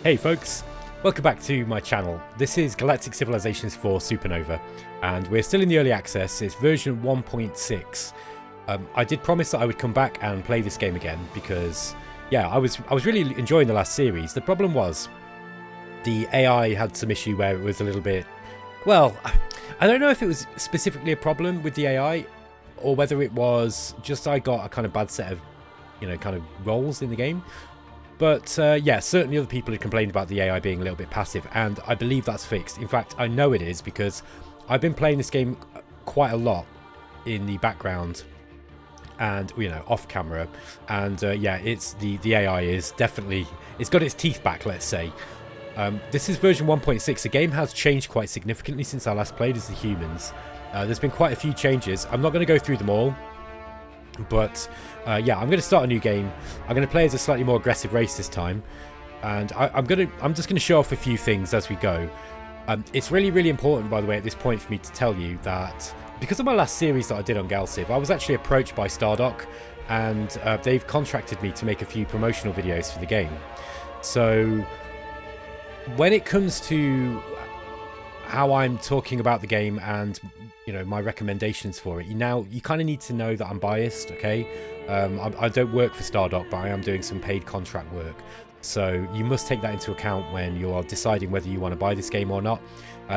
Hey folks, welcome back to my channel. This is Galactic Civilizations for Supernova, and we're still in the early access. It's version 1.6. I did promise that I would come back and play this game again because, yeah, I was really enjoying the last series. The problem was the AI had some issue where it was a little bit, well, I don't know if it was specifically a problem with the AI or whether it was just I got a kind of bad set of, kind of roles in the game. But yeah, certainly other people had complained about the AI being a little bit passive, and I believe that's fixed. In fact, I know it is because I've been playing this game quite a lot in the background and, off camera. And yeah, it's the AI is definitely, it's got its teeth back, let's say. This is version 1.6. The game has changed quite significantly since I last played as the humans. There's been quite a few changes. I'm not going to go through them all. But yeah, I'm going to start a new game. I'm going to play as a slightly more aggressive race this time, and I'm just going to show off a few things as we go. It's really important, by the way, at this point for me to tell you that because of my last series that I did on GalCiv, I was actually approached by Stardock, and they've contracted me to make a few promotional videos for the game. So when it comes to how I'm talking about the game and my recommendations for it, you kind of need to know that I'm biased, okay? I don't work for Stardock, but I am doing some paid contract work, so you must take that into account when you are deciding whether you want to buy this game or not.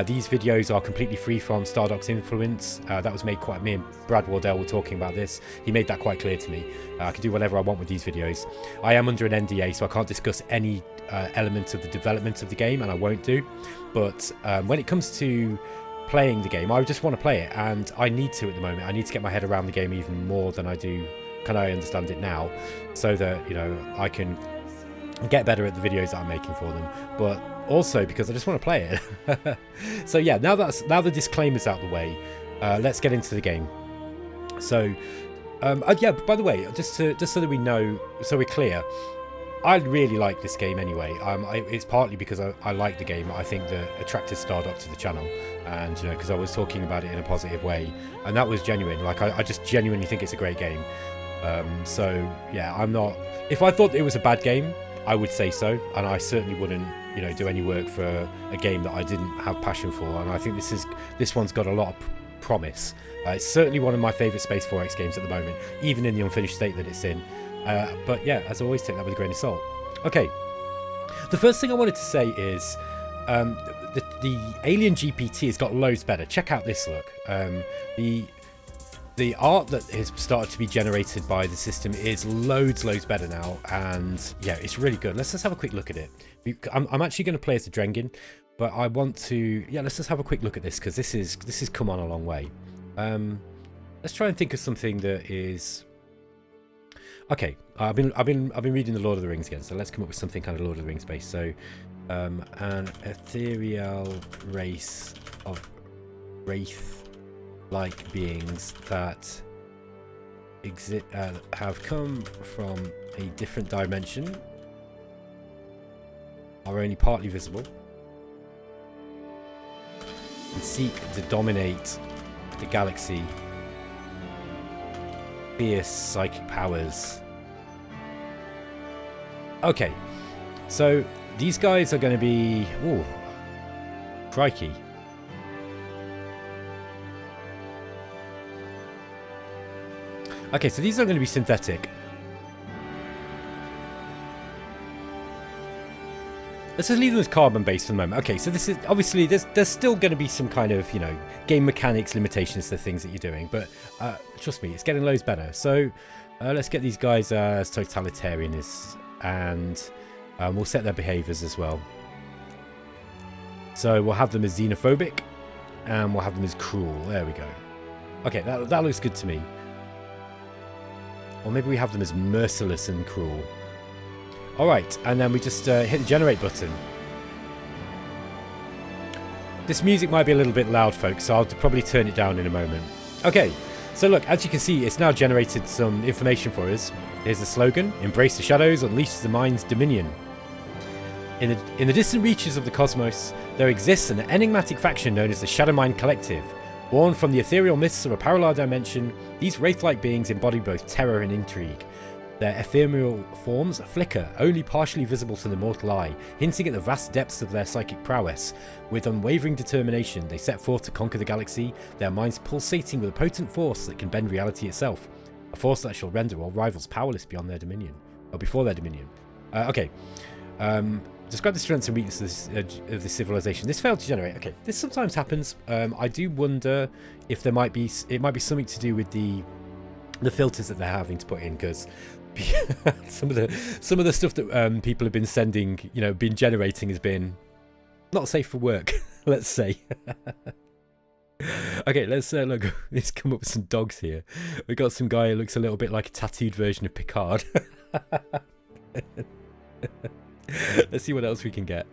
These videos are completely free from Stardock's influence. That was made quite, me and Brad Wardell were talking about this. He made that quite clear to me. I can do whatever I want with these videos. I am under an NDA, so I can't discuss any element of the development of the game, and I won't do. But when it comes to playing the game, I just want to play it, and I need to at the moment. I need to get my head around the game even more than I do. Can I understand it now, so that I can get better at the videos that I'm making for them, but also because I just want to play it. So yeah, now the disclaimer's out the way, let's get into the game. So yeah, by the way, just so that we know, so we're clear, I really like this game anyway. It's partly because I like the game. I think that attracted Stardock to the channel, and because I was talking about it in a positive way, and that was genuine. Like I just genuinely think it's a great game. So yeah, I'm not. If I thought it was a bad game, I would say so, and I certainly wouldn't do any work for a game that I didn't have passion for. And I think this one's got a lot of promise. It's certainly one of my favourite Space 4X games at the moment, even in the unfinished state that it's in. But yeah, as always, take that with a grain of salt. Okay, the first thing I wanted to say is the Alien GPT has got loads better. Check out this look. The art that has started to be generated by the system is loads better now, and yeah, it's really good. Let's just have a quick look at it. I'm actually going to play as a Drengin, but I want to, yeah, let's just have a quick look at this because this has come on a long way. Let's try and think of something that is okay. I've been reading the Lord of the Rings again, so let's come up with something kind of Lord of the Rings based. So an ethereal race of wraith-like beings that have come from a different dimension, are only partly visible, and seek to dominate the galaxy. Fierce psychic powers. Okay, so these guys are going to be, ooh, crikey. Okay, so these are going to be synthetic. Let's just leave them as carbon based for the moment. Okay, so this is obviously there's still going to be some kind of game mechanics limitations to the things that you're doing, but trust me, it's getting loads better. So let's get these guys as totalitarianists, and we'll set their behaviors as well. So we'll have them as xenophobic, and we'll have them as cruel. There we go. Okay, that looks good to me. Or maybe we have them as merciless and cruel. Alright, and then we just hit the generate button. This music might be a little bit loud, folks, so I'll probably turn it down in a moment. Okay, so look, as you can see, it's now generated some information for us. Here's the slogan: embrace the shadows, unleash the mind's dominion. In the distant reaches of the cosmos, there exists an enigmatic faction known as the Shadow Mind Collective. Born from the ethereal myths of a parallel dimension, these wraith-like beings embody both terror and intrigue. Their ephemeral forms flicker, only partially visible to the mortal eye, hinting at the vast depths of their psychic prowess. With unwavering determination, they set forth to conquer the galaxy, their minds pulsating with a potent force that can bend reality itself. A force that shall render all rivals powerless beyond their dominion. Or before their dominion. Okay. Describe the strengths and weaknesses of this civilization. This failed to generate. Okay, this sometimes happens. I do wonder if it might be something to do with the filters that they're having to put in, because some of the stuff that people have been sending, been generating, has been not safe for work. Let's say. Okay, let's look. Let's come up with some dogs here. We got some guy who looks a little bit like a tattooed version of Picard. Let's see what else we can get.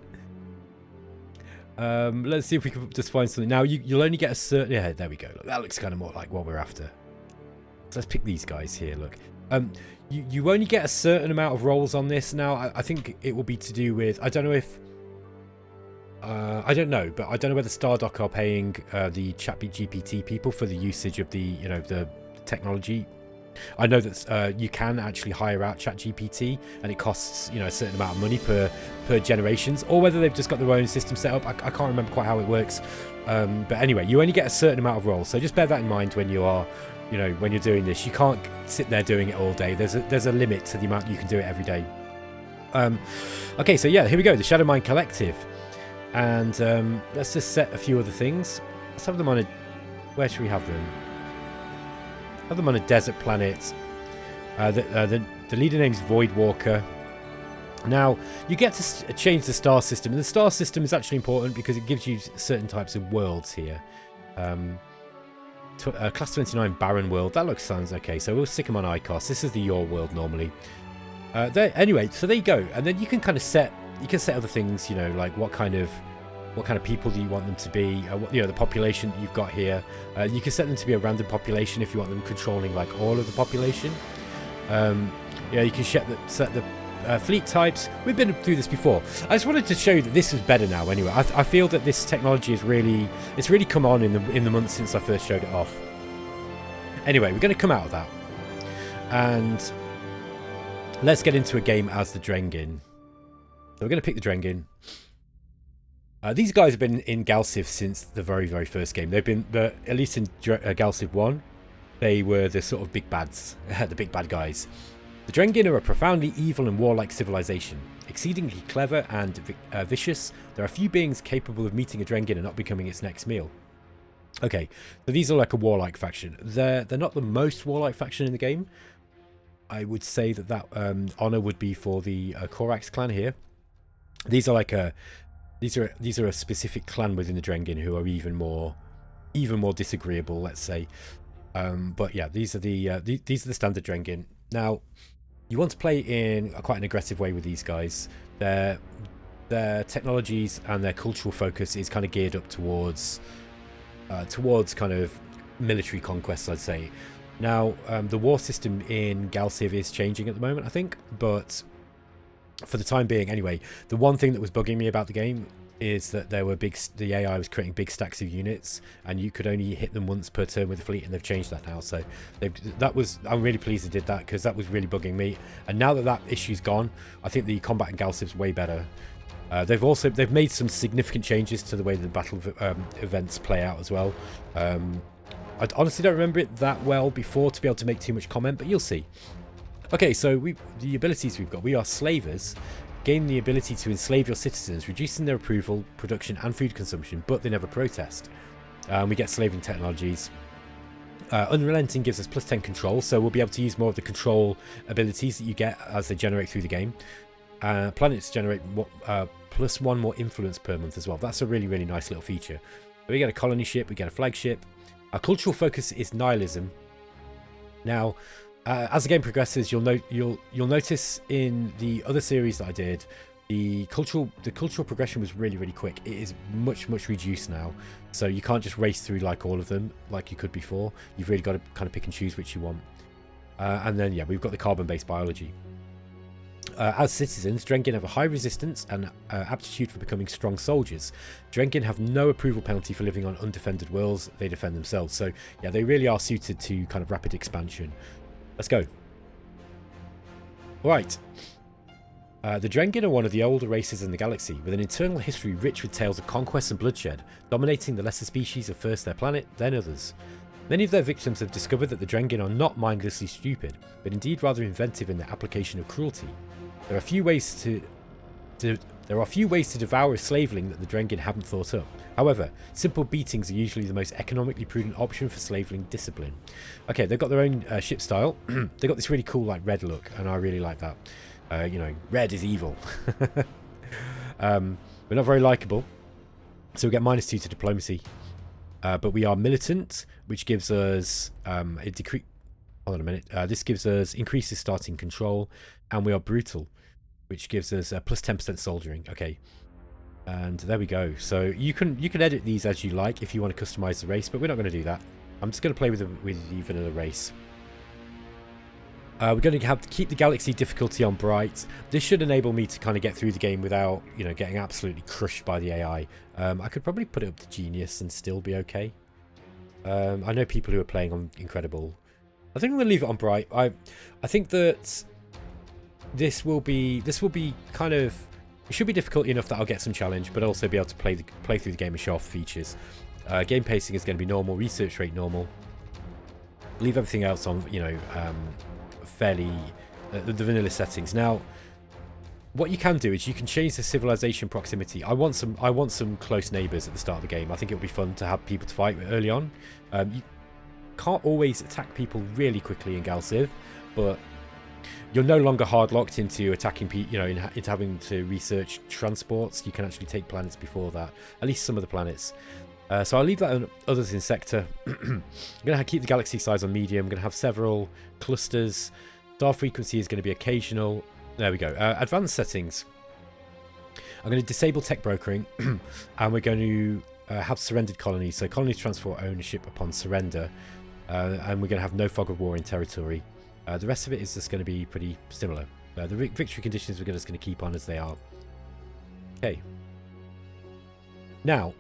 Let's see if we can just find something. Now you'll only get a certain. Yeah, there we go. Look, that looks kind of more like what we're after. So let's pick these guys here. Look. You only get a certain amount of rolls on this. Now I think it will be to do with. I don't know if. I don't know, but I don't know whether Stardock are paying the ChatGPT people for the usage of the the technology. I know that you can actually hire out ChatGPT, and it costs a certain amount of money per generations, or whether they've just got their own system set up. I can't remember quite how it works, but anyway, you only get a certain amount of rolls, so just bear that in mind when you are when you're doing this. You can't sit there doing it all day. There's a limit to the amount you can do it every day. Okay, so yeah, here we go, the Shadow Mind Collective. And let's just set a few other things. Let's have them on a... Where should we have them? Have them on a desert planet. The leader name's Voidwalker. Now, you get to change the star system. And the star system is actually important because it gives you certain types of worlds here. Class 29 Barren World. That sounds okay. So we'll stick them on ICOS. This is the Your World normally. Anyway, so there you go. And then you can kind of set... You can set other things, like what kind of people do you want them to be, the population that you've got here. You can set them to be a random population if you want them controlling like all of the population. You can set the fleet types. We've been through this before. I just wanted to show you that this is better now anyway. I feel that this technology is really come on in the months since I first showed it off. Anyway, we're going to come out of that. And let's get into a game as the Drengin. So we're going to pick the Drengin. These guys have been in GalCiv since the very, very first game. They've been, at least in GalCiv 1, they were the sort of big bads, the big bad guys. The Drengin are a profoundly evil and warlike civilization. Exceedingly clever and vicious, there are few beings capable of meeting a Drengin and not becoming its next meal. Okay, so these are like a warlike faction. They're not the most warlike faction in the game. I would say that honor would be for the Korax clan here. These are like these are a specific clan within the Drengin who are even more disagreeable, let's say. But yeah, these are the standard Drengin. Now, you want to play in quite an aggressive way with these guys. Their technologies and their cultural focus is kind of geared up towards kind of military conquests, I'd say. Now, the war system in GalCiv is changing at the moment, I think, but for the time being, anyway, the one thing that was bugging me about the game is that the AI was creating big stacks of units, and you could only hit them once per turn with the fleet, and they've changed that now. So I'm really pleased they did that, because that was really bugging me. And now that issue's gone, I think the combat in GalCiv's way better. They've made some significant changes to the way the battle events play out as well. I honestly don't remember it that well before to be able to make too much comment, but you'll see. Okay, so the abilities we've got. We are slavers. Gain the ability to enslave your citizens, reducing their approval, production and food consumption, but they never protest. We get slaving technologies. Unrelenting gives us +10 control, so we'll be able to use more of the control abilities that you get as they generate through the game. Planets generate +1 more influence per month as well. That's a really, really nice little feature. So we get a colony ship, we get a flagship. Our cultural focus is nihilism. Now, as the game progresses, you'll notice in the other series that I did, the cultural progression was really, really quick. It is much, much reduced now, so you can't just race through like all of them like you could before. You've really got to kind of pick and choose which you want. And then, yeah, we've got the carbon-based biology. As citizens, Drengin have a high resistance and aptitude for becoming strong soldiers. Drengin have no approval penalty for living on undefended worlds. They defend themselves. So, yeah, they really are suited to kind of rapid expansion. Let's go. Alright. The Drengin are one of the older races in the galaxy, with an internal history rich with tales of conquest and bloodshed, dominating the lesser species of first their planet, then others. Many of their victims have discovered that the Drengin are not mindlessly stupid, but indeed rather inventive in their application of cruelty. There are few ways to devour a slaveling that the Drengin haven't thought up. However, simple beatings are usually the most economically prudent option for slaveling discipline. Okay, they've got their own ship style. They've got this really cool like red look, and I really like that. You know, red is evil. We're not very likable, so we get -2 to diplomacy. But we are militant, which gives us a decrease. Hold on a minute. This gives us increases starting control, and we are brutal, which gives us plus 10% soldiering. Okay, and there we go. So you can edit these as you like if you want to customize the race, but we're not going to do that. I'm just going to play with the vanilla race. We're going to have to keep the galaxy difficulty on bright. This should enable me to kind of get through the game without, you know, getting absolutely crushed by the AI. I could probably put it up to genius and still be okay. I know people who are playing on incredible. I think I'm going to leave it on bright. I think that this will be kind of, it should be difficult enough that I'll get some challenge, but also be able to play through the game and show off features. Game pacing is going to be normal, research rate normal. Leave everything else on, you know, fairly the vanilla settings. Now, what you can do is you can change the civilization proximity. I want some close neighbors at the start of the game. I think it would be fun to have people to fight with early on. You can't always attack people really quickly in GalCiv, but you're no longer hard locked into attacking people, you know, into having to research transports. You can actually take planets before that, at least some of the planets. So I'll leave that on others in sector. I'm going to keep the galaxy size on medium. I'm going to have several clusters. Star frequency is going to be occasional. There we go. Advanced settings. I'm going to disable tech brokering, and we're going to have surrendered colonies. So colonies transfer ownership upon surrender, and we're going to have no fog of war in territory. The rest of it is just going to be pretty similar. The victory conditions we're just going to keep on as they are. Okay. Now,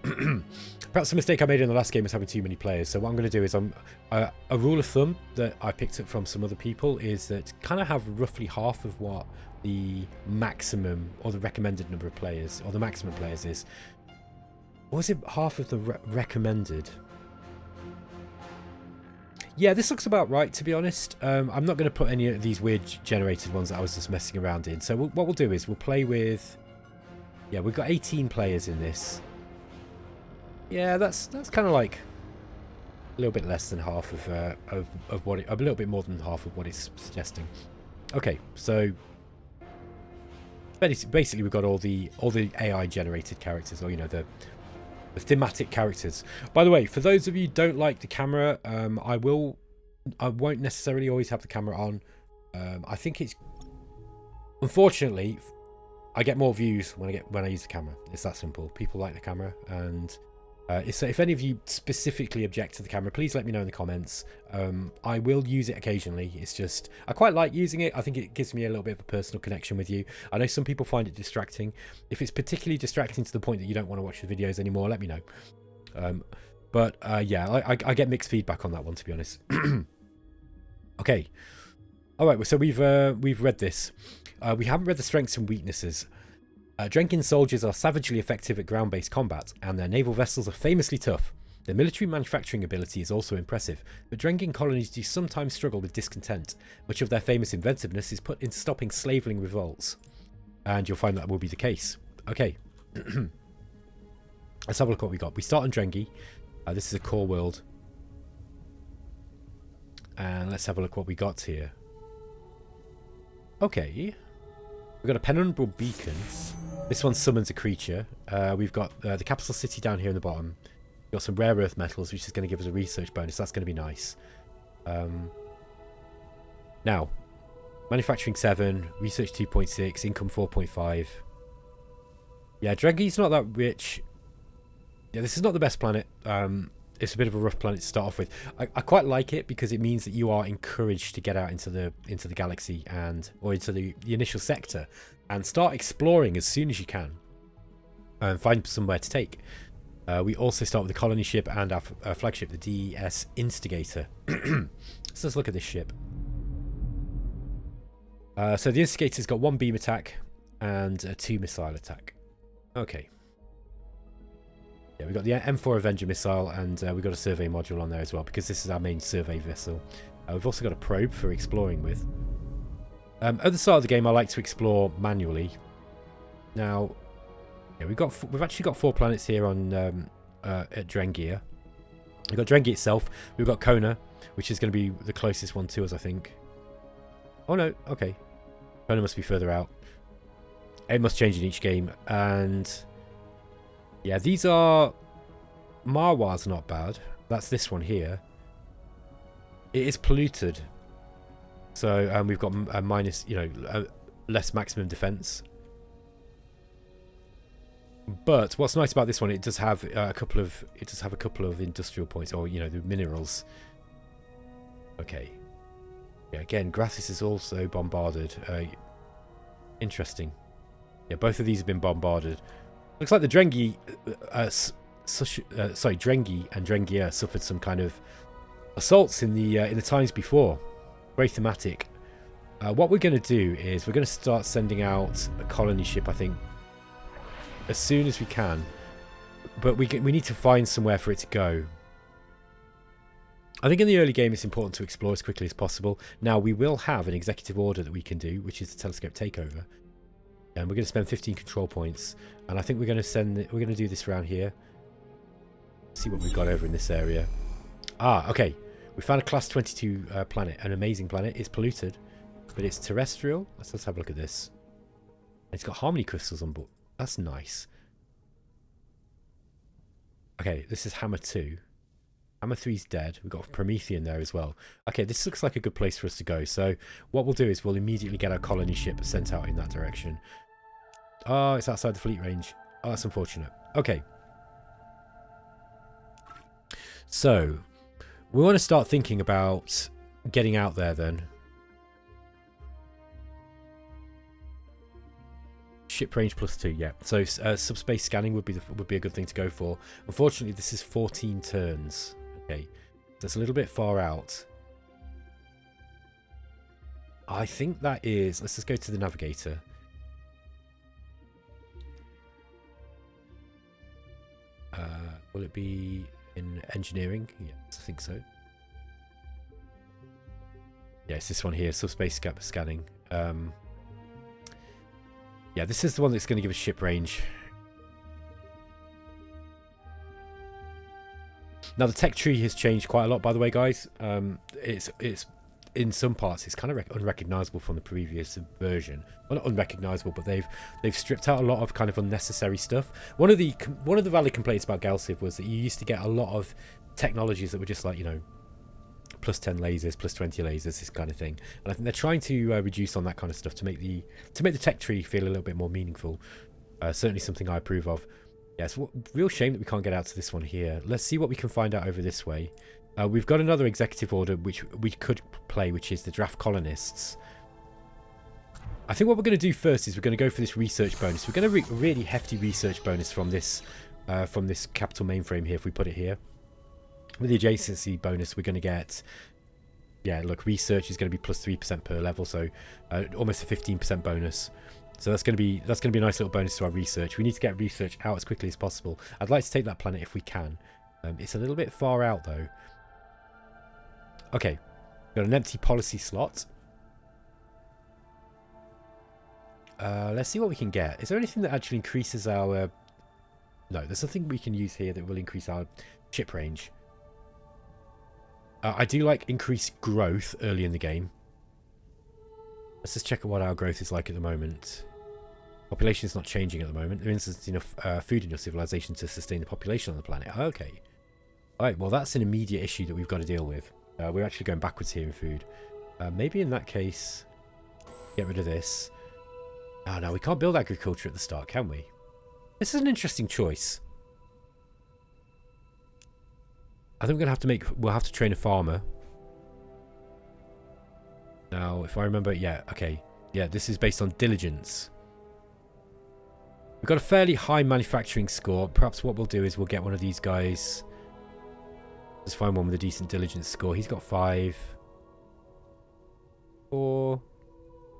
perhaps a mistake I made in the last game was having too many players. So what I'm going to do is a rule of thumb that I picked up from some other people is that kind of have roughly half of what the maximum or the recommended number of players or the maximum players is. Or was it half of the recommended? Yeah, this looks about right, to be honest. I'm not going to put any of these weird generated ones that I was just messing around in. So what we'll do is we'll play with... Yeah, we've got 18 players in this. Yeah, that's kind of like a little bit less than half of what a little bit more than half of what it's suggesting. Okay, so basically we've got all the AI generated characters, or you know, the thematic characters. By the way, for those of you who don't like the camera, I won't necessarily always have the camera on. I think it's, unfortunately, I get more views when I use the camera. It's that simple. People like the camera, and so if any of you specifically object to the camera, please let me know in the comments. I will use it occasionally. It's just, I quite like using it. I think it gives me a little bit of a personal connection with you. I know some people find it distracting. If it's particularly distracting to the point that you don't want to watch the videos anymore, let me know. Yeah, I get mixed feedback on that one, to be honest. Okay. All right, so we've read this. We haven't read the strengths and weaknesses. Drengin soldiers are savagely effective at ground-based combat, and their naval vessels are famously tough. Their military manufacturing ability is also impressive, but Drengin colonies do sometimes struggle with discontent. Much of their famous inventiveness is put into stopping slaveling revolts, and you'll find that will be the case. Okay, let's have a look at what we got. We start on Drengin. This is a core world, and let's have a look what we got here. Okay, we've got a penumbral beacon. This one summons a creature. We've got the capital city down here in the bottom. We've got some rare earth metals, which is going to give us a research bonus. That's going to be nice. Now, manufacturing 7, research 2.6, income 4.5. Yeah, Drengin's not that rich. Yeah, this is not the best planet. It's a bit of a rough planet to start off with. I quite like it because it means that you are encouraged to get out into the galaxy or into the initial sector and start exploring as soon as you can and find somewhere to take. We also start with the colony ship and our flagship, the DES Instigator. So let's look at this ship. So the Instigator's got 1 beam attack and a 2 missile attack. Okay. Yeah, we've got the M4 Avenger missile, and we've got a survey module on there as well, because this is our main survey vessel. We've also got a probe for exploring with. At the start of the game, I like to explore manually. Now, yeah, we've actually got 4 planets here on at Drengin. We've got Drengin itself. We've got Kona, which is going to be the closest one to us, I think. Oh no, okay. Kona must be further out. It must change in each game, and yeah, these are... Marwar's not bad. That's this one here. It is polluted. So we've got a minus, less maximum defense. But what's nice about this one, it does have a couple of industrial points, or the minerals. Okay. Yeah, again, Gratis is also bombarded. Interesting. Yeah, both of these have been bombarded. Looks like the Drengin, Drengin and Drengir suffered some kind of assaults in the times before. Very thematic. What we're going to do is we're going to start sending out a colony ship, I think, as soon as we can. But we need to find somewhere for it to go. I think in the early game it's important to explore as quickly as possible. Now we will have an executive order that we can do, which is the telescope takeover. And we're going to spend 15 control points, and I think we're going to do this around here. See what we've got over in this area. Ah, okay. We found a class 22 planet, an amazing planet. It's polluted, but it's terrestrial. Let's have a look at this. It's got harmony crystals on board. That's nice. Okay, this is Hammer 2. Hammer 3's dead. We've got Promethean there as well. Okay, this looks like a good place for us to go. So what we'll do is we'll immediately get our colony ship sent out in that direction. Oh, it's outside the fleet range. Oh, that's unfortunate. Okay. So, we want to start thinking about getting out there then. Ship range +2, yeah. So subspace scanning would be a good thing to go for. Unfortunately, this is 14 turns. Okay, that's a little bit far out. I think that is... Let's just go to the navigator. Will it be in engineering? Yes, I think so. Yeah, it's this one here, subspace scanning. Yeah, this is the one that's going to give us ship range. Now the tech tree has changed quite a lot, by the way, guys. It's in some parts it's kind of unrecognizable from the previous version. Well, not unrecognizable, but they've stripped out a lot of kind of unnecessary stuff. One of the valid complaints about GalCiv was that you used to get a lot of technologies that were just like, +10 lasers, +20 lasers, this kind of thing. And I think they're trying to reduce on that kind of stuff to make the tech tree feel a little bit more meaningful. Certainly something I approve of. Yeah, it's a real shame that we can't get out to this one here. Let's see what we can find out over this way. We've got another executive order which we could play, which is the draft colonists. I think what we're going to do first is we're going to go for this research bonus. We're going to really hefty research bonus from this capital mainframe here if we put it here. With the adjacency bonus, we're going to get... Yeah, look, research is going to be +3% per level, so almost a 15% bonus. So that's going to be a nice little bonus to our research. We need to get research out as quickly as possible. I'd like to take that planet if we can. It's a little bit far out though. Okay, got an empty policy slot. Let's see what we can get. Is there anything that actually increases our... No, there's nothing we can use here that will increase our ship range. I do like increased growth early in the game. Let's just check what our growth is like at the moment. Population is not changing at the moment. There isn't enough food in your civilization to sustain the population on the planet. Okay. Alright, well that's an immediate issue that we've got to deal with. We're actually going backwards here in food. Maybe in that case, get rid of this. Oh no, we can't build agriculture at the start, can we? This is an interesting choice. I think we'll have to train a farmer. Now, if I remember, yeah, okay. Yeah, this is based on diligence. We've got a fairly high manufacturing score. Perhaps what we'll do is we'll get one of these guys. Let's find one with a decent diligence score. He's got 5. 4.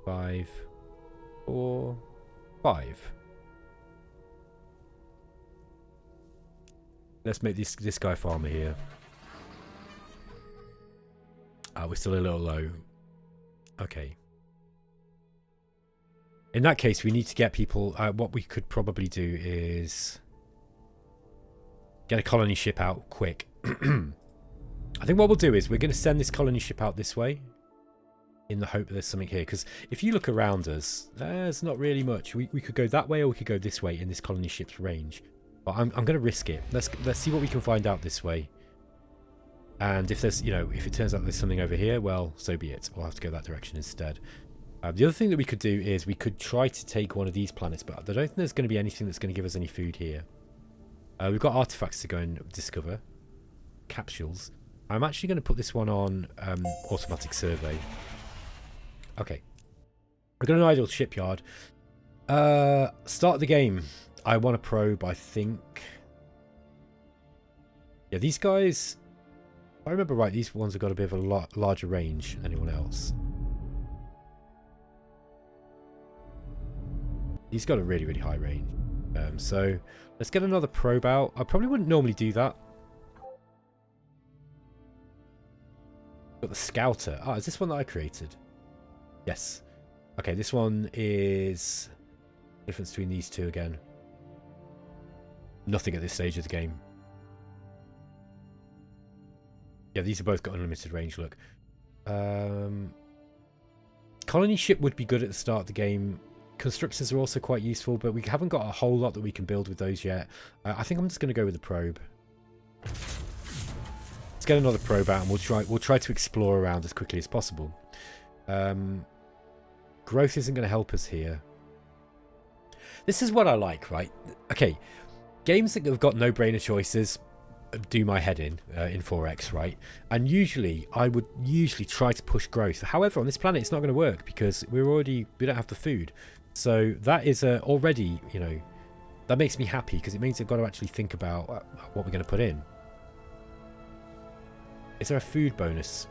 5, 4, 5. Let's make this guy farmer here. We're still a little low. Okay. In that case, we need to get people... what we could probably do is... get a colony ship out quick. I think what we'll do is we're going to send this colony ship out this way. In the hope that there's something here. Because if you look around us, there's not really much. We could go that way or we could go this way in this colony ship's range. But I'm going to risk it. Let's see what we can find out this way. And if there's, you know, if it turns out there's something over here, well, so be it. We'll have to go that direction instead. The other thing that we could do is we could try to take one of these planets, but I don't think there's going to be anything that's going to give us any food here. We've got artifacts to go and discover. Capsules. I'm actually going to put this one on automatic survey. Okay. We've got an idle shipyard. Start the game. I want a probe, I think. Yeah, these guys... If I remember right, these ones have got a bit of a larger range than anyone else. He's got a really, really high range. So, let's get another probe out. I probably wouldn't normally do that. Got the Scouter. Ah, is this one that I created? Yes. Okay, this one is... difference between these two again. Nothing at this stage of the game. Yeah, these have both got unlimited range, look. Colony ship would be good at the start of the game. Constructors are also quite useful, but we haven't got a whole lot that we can build with those yet. I think I'm just going to go with the probe. Let's get another probe out and we'll try to explore around as quickly as possible. Growth isn't going to help us here. This is what I like, right? Okay, games that have got no-brainer choices do my head in 4X, right? And usually I would try to push growth. However, on this planet it's not going to work because we don't have the food. So that is already, you know, that makes me happy because it means I've got to actually think about what we're going to put in. Is there a food bonus?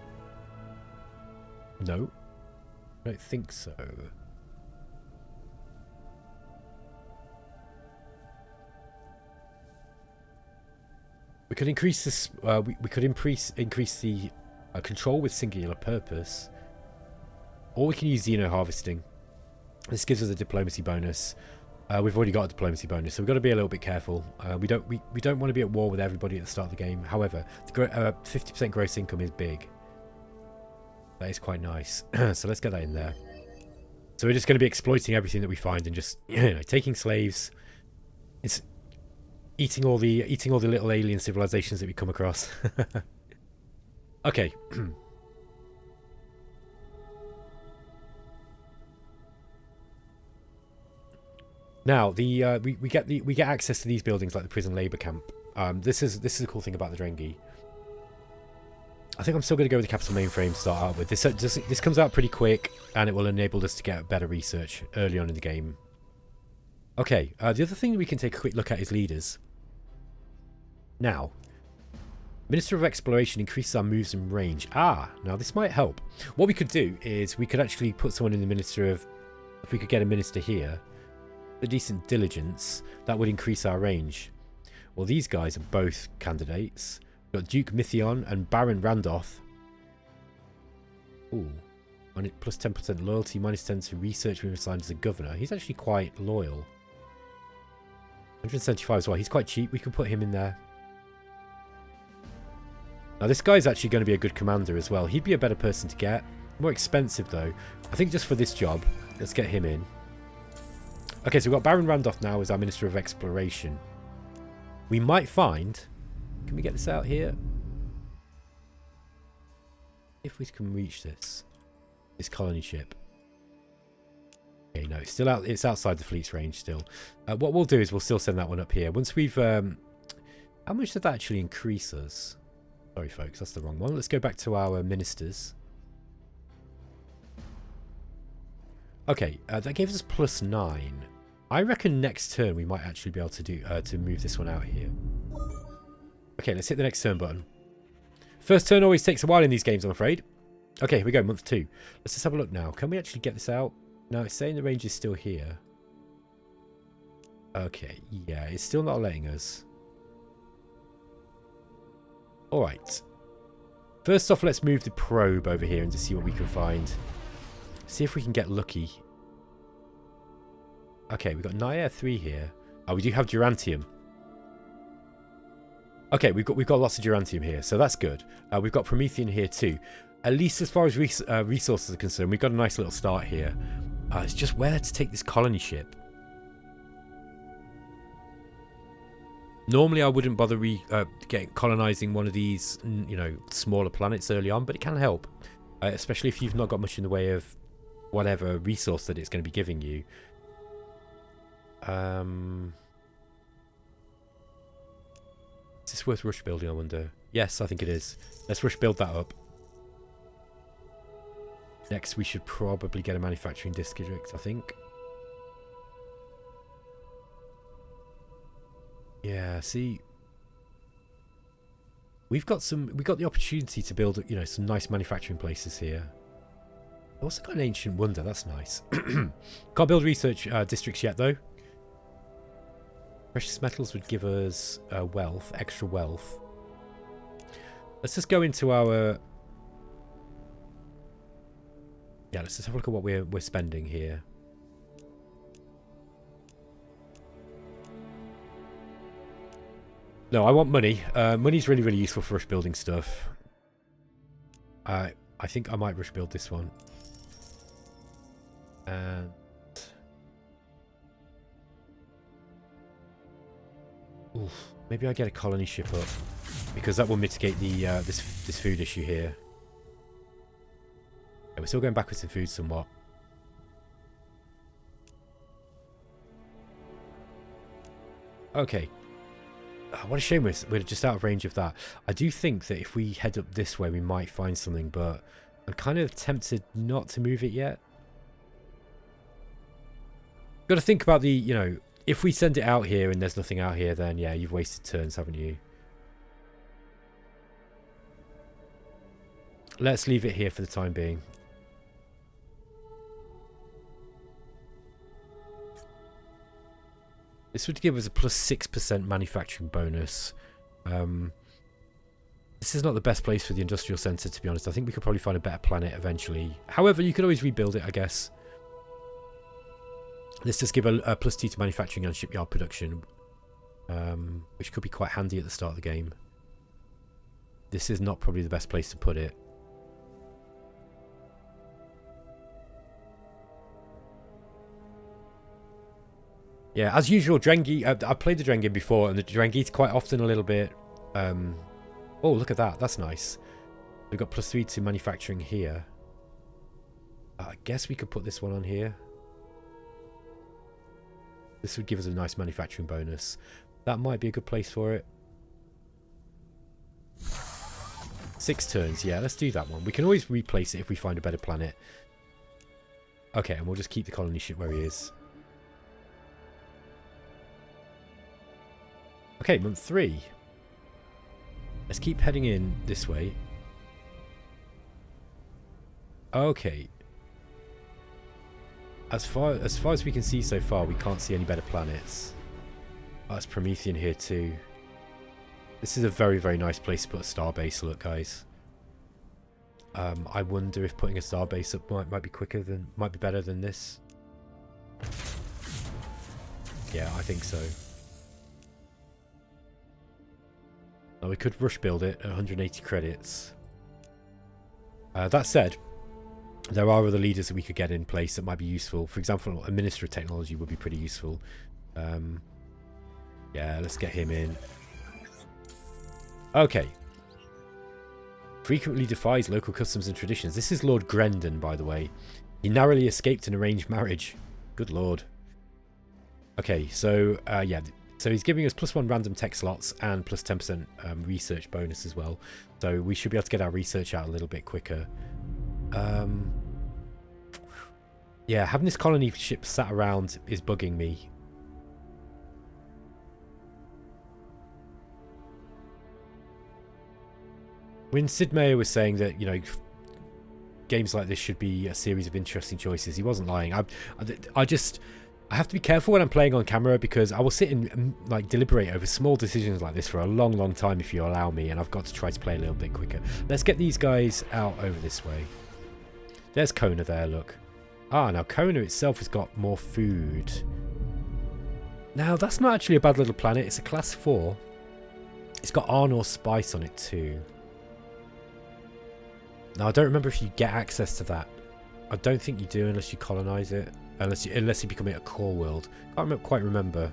No, I don't think so. We could increase this. We could increase the control with singular purpose, or we can use xeno harvesting. This gives us a diplomacy bonus. We've already got a diplomacy bonus, so we've got to be a little bit careful. We don't want to be at war with everybody at the start of the game. However, the 50% gross income is big. That is quite nice. So let's get that in there. So we're just going to be exploiting everything that we find and just, you know, taking slaves. It's eating all the little alien civilizations that we come across. Okay. Now we get access to these buildings like the prison labor camp. This is a cool thing about the Drengin. I think I'm still going to go with the capital mainframe to start out with. This comes out pretty quick and it will enable us to get better research early on in the game. Okay, the other thing we can take a quick look at is leaders. Now, Minister of Exploration increases our moves and range. Ah, now this might help. What we could do is we could actually put someone in the Minister of... If we could get a minister here, a decent diligence, that would increase our range. Well, these guys are both candidates. We've got Duke Mythion and Baron Randolph. Ooh. Plus 10% loyalty, minus 10 to research when assigned as a governor. He's actually quite loyal. 175 as well. He's quite cheap. We can put him in there. Now this guy's actually going to be a good commander as well. He'd be a better person to get. More expensive though. I think just for this job, let's get him in. Okay, so we've got Baron Randolph now as our Minister of Exploration. We might find... Can we get this out here? If we can reach this colony ship. Okay, no, it's still out. It's outside the fleet's range still. What we'll do is we'll still send that one up here. Once we've... how much did that actually increase us? Sorry, folks, that's the wrong one. Let's go back to our ministers. Okay, that gave us plus 9. I reckon next turn we might actually be able to do to move this one out here. Okay, let's hit the next turn button. First turn always takes a while in these games, I'm afraid. Okay, here we go, month 2. Let's just have a look now. Can we actually get this out? No, it's saying the range is still here. Okay, yeah, it's still not letting us. Alright. First off, let's move the probe over here and just see what we can find. See if we can get lucky. Okay, we've got Naya 3 here. Oh, we do have Durantium. Okay, we've got lots of Durantium here, so that's good. We've got Promethean here too. At least as far as resources are concerned, we've got a nice little start here. It's just where to take this colony ship. Normally, I wouldn't bother colonizing one of these, you know, smaller planets early on, but it can help, especially if you've not got much in the way of whatever resource that it's going to be giving you. Is this worth rush building, I wonder? Yes, I think it is. Let's rush build that up. Next, we should probably get a manufacturing district, I think. Yeah, see, we've got the opportunity to build, you know, some nice manufacturing places here. Also got an ancient wonder, that's nice. Can't build research districts yet though. Precious metals would give us wealth, extra wealth. Let's just go into our... Yeah, let's just have a look at what we're spending here. No, I want money. Money's really, really useful for rush building stuff. I think I might rush build this one. And... Oof, maybe I get a colony ship up, because that will mitigate the this food issue here. Yeah, we're still going backwards in food somewhat. Okay. What a shame we're just out of range of that. I do think that if we head up this way, we might find something, but I'm kind of tempted not to move it yet. Got to think about the, you know, if we send it out here and there's nothing out here, then yeah, you've wasted turns, haven't you? Let's leave it here for the time being. This would give us a plus 6% manufacturing bonus. This is not the best place for the industrial centre, to be honest. I think we could probably find a better planet eventually. However, you could always rebuild it, I guess. Let's just give a plus 2 to manufacturing and shipyard production, which could be quite handy at the start of the game. This is not probably the best place to put it. Yeah, as usual, Drengin. I've played the Drengin before, and the Drengin's quite often a little bit... oh, look at that. That's nice. We've got plus 3 to manufacturing here. I guess we could put this one on here. This would give us a nice manufacturing bonus. That might be a good place for it. 6 turns. Yeah, let's do that one. We can always replace it if we find a better planet. Okay, and we'll just keep the colony ship where he is. Okay, month 3. Let's keep heading in this way. Okay. As far as we can see so far, we can't see any better planets. Oh, it's Promethean here too. This is a very, very nice place to put a starbase. Look, guys. I wonder if putting a starbase up might be might be better than this. Yeah, I think so. Now we could rush build it at 180 credits. That said, there are other leaders that we could get in place that might be useful. For example, a Minister of Technology would be pretty useful. Yeah, let's get him in. Okay. Frequently defies local customs and traditions. This is Lord Grendon, by the way. He narrowly escaped an arranged marriage. Good lord. Okay, so, yeah. So he's giving us plus 1 random tech slots and plus 10% research bonus as well. So we should be able to get our research out a little bit quicker. Yeah, having this colony ship sat around is bugging me. When Sid Meier was saying that, you know, games like this should be a series of interesting choices. He wasn't lying. I have to be careful when I'm playing on camera, because I will sit and like deliberate over small decisions like this for a long time if you allow me, and I've got to try to play a little bit quicker. Let's get these guys out over this way. There's Kona there, look. Ah, now Kona itself has got more food. Now, that's not actually a bad little planet. It's a class 4. It's got Arnor Spice on it too. Now, I don't remember if you get access to that. I don't think you do unless you colonize it. Unless you become it a core world. Can't quite remember.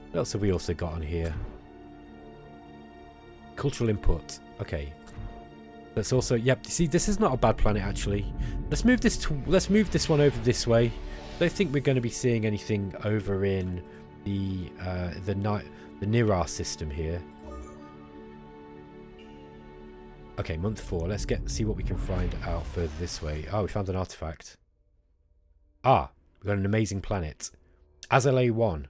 What else have we also got on here? Cultural input. Okay. Let's also, yep. See, this is not a bad planet actually. Let's move this one over this way. I don't think we're going to be seeing anything over in the Nirar system here. Okay, month 4. Let's see what we can find out further this way. Oh, we found an artifact. Ah, we've got an amazing planet. Azalea 1.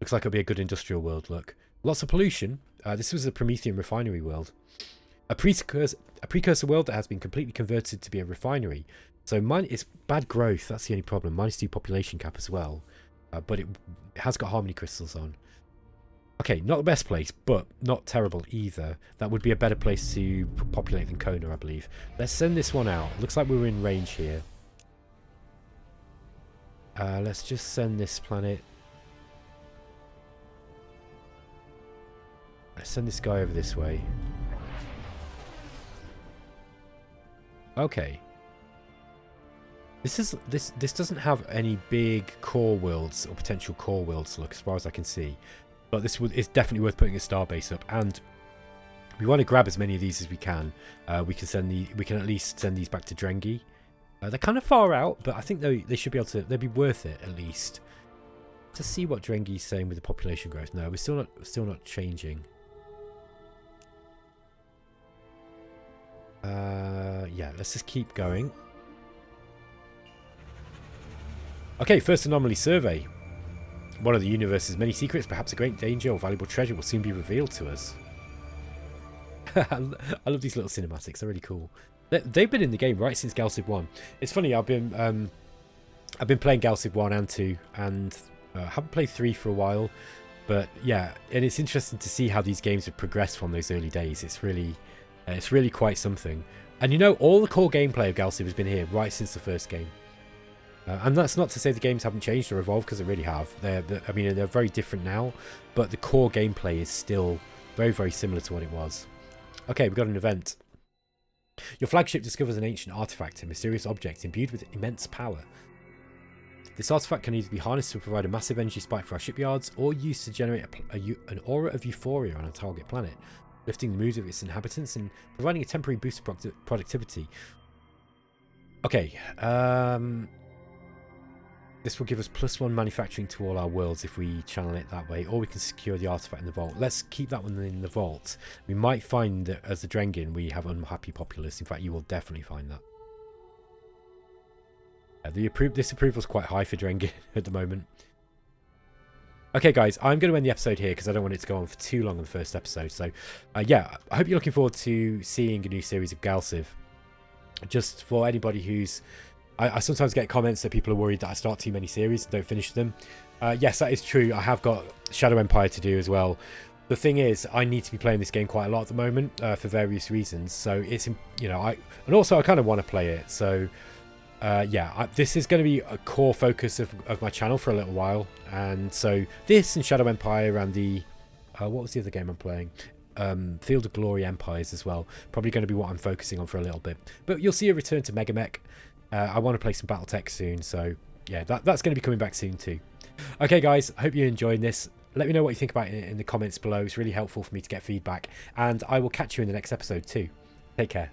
Looks like it'll be a good industrial world, look. Lots of pollution. This was a Promethean refinery world. A precursor world that has been completely converted to be a refinery. So it's bad growth, that's the only problem. -2 population cap as well. But it has got harmony crystals on. Okay, not the best place, but not terrible either. That would be a better place to populate than Kona, I believe. Let's send this one out. Looks like we're in range here. Let's just send this planet. Let's send this guy over this way. Okay. This doesn't have any big core worlds or potential core worlds, look, as far as I can see. But this is definitely worth putting a starbase up, and we want to grab as many of these as we can. We can at least send these back to Drengin. They're kind of far out, but I think they should be able to. They'd be worth it at least. To see what Drengin's saying with the population growth. No, we're still not changing. Yeah, let's just keep going. Okay, first anomaly survey. One of the universe's many secrets, perhaps a great danger or valuable treasure, will soon be revealed to us. I love these little cinematics. They're really cool. They've been in the game right since GalCiv 1. It's funny. I've been playing GalCiv 1 and 2, and haven't played 3 for a while. But yeah, and it's interesting to see how these games have progressed from those early days. It's really quite something. And you know, all the core gameplay of GalCiv has been here right since the first game. And that's not to say the games haven't changed or evolved, because they really have. I mean, they're very different now, but the core gameplay is still very similar to what it was. Okay, we've got an event. Your flagship discovers an ancient artifact, a mysterious object imbued with immense power. This artifact can either be harnessed to provide a massive energy spike for our shipyards, or used to generate an aura of euphoria on our target planet, lifting the mood of its inhabitants and providing a temporary boost of productivity. Okay, this will give us +1 manufacturing to all our worlds if we channel it that way, or we can secure the artifact in the vault. Let's keep that one in the vault. We might find that as the Drengin we have unhappy populace. In fact, you will definitely find that. This approval is quite high for Drengin at the moment. Okay, guys, I'm going to end the episode here because I don't want it to go on for too long on the first episode. So, yeah, I hope you're looking forward to seeing a new series of GalCiv. Just for anybody who's... I sometimes get comments that people are worried that I start too many series and don't finish them. Yes, that is true. I have got Shadow Empire to do as well. The thing is, I need to be playing this game quite a lot at the moment for various reasons. So it's, you know, and also I kind of want to play it. So yeah, this is going to be a core focus of my channel for a little while. And so this and Shadow Empire and the what was the other game I'm playing? Field of Glory Empires as well. Probably going to be what I'm focusing on for a little bit. But you'll see a return to Megamech. I want to play some Battletech soon, so yeah, that's going to be coming back soon too. Okay, guys, I hope you're enjoying this. Let me know what you think about it in the comments below. It's really helpful for me to get feedback, and I will catch you in the next episode too. Take care.